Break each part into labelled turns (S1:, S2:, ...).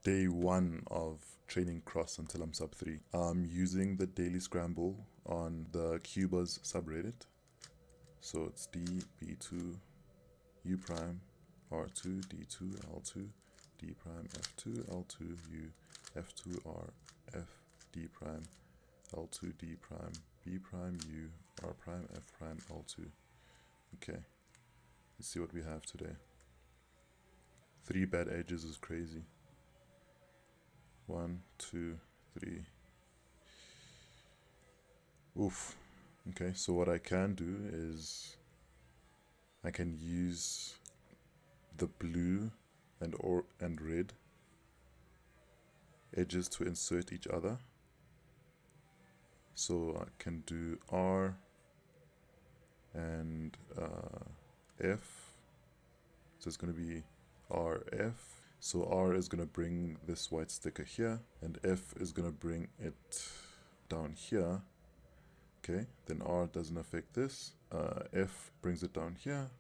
S1: Day 1 of training cross until I'm sub 3. I'm using the daily scramble on the Cubas subreddit. So it's D, B2, U prime, R2, D2, L2, D prime, F2, L2, U, F2, R, F, D prime, L2, D prime, B prime, U, R prime, F prime, L2. Okay, let's see what we have today. 3 bad edges is crazy. 1, 2, 3. Oof. Okay, so what I can do is I can use the blue and red edges to insert each other. So I can do R and F. So it's going to be RF. So R is going to bring this white sticker here, and F is going to bring it down here. Okay, then R doesn't affect this. F brings it down here,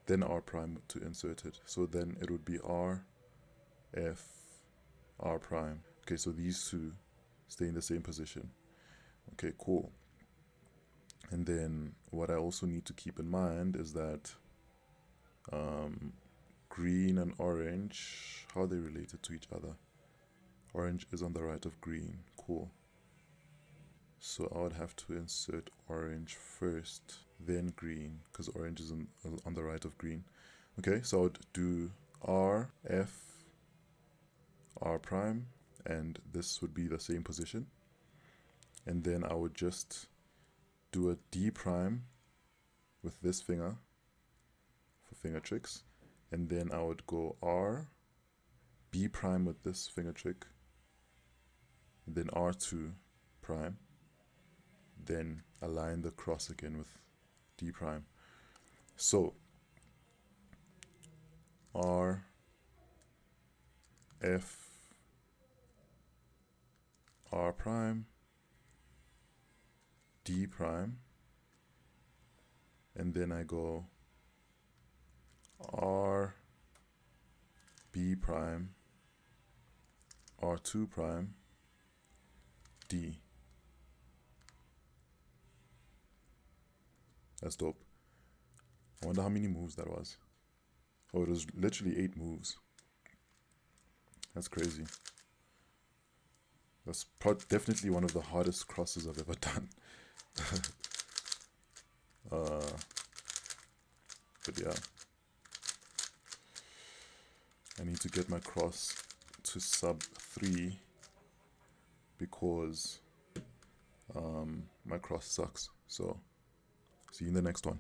S1: then R prime to insert it. So then it would be R, F, R prime. Okay, so these two stay in the same position. Okay, cool. And then what I also need to keep in mind is that green and orange, how are they related to each other? Orange is on the right of green. Cool. So I would have to insert orange first, then green, because orange is on the right of green. Okay, so I would do R, F, R prime, and this would be the same position. And then I would just do a D prime with this finger for finger tricks. And then I would go R, B prime with this finger trick, and then R2 prime. Then align the cross again with D prime. So R, F, R prime, D prime, and then I go R, B prime, R2 prime, D. That's dope. I wonder how many moves that was. Oh, it was literally 8 moves. That's crazy. That's definitely one of the hardest crosses I've ever done. But yeah, I need to get my cross to sub 3 because my cross sucks. So see you in the next one.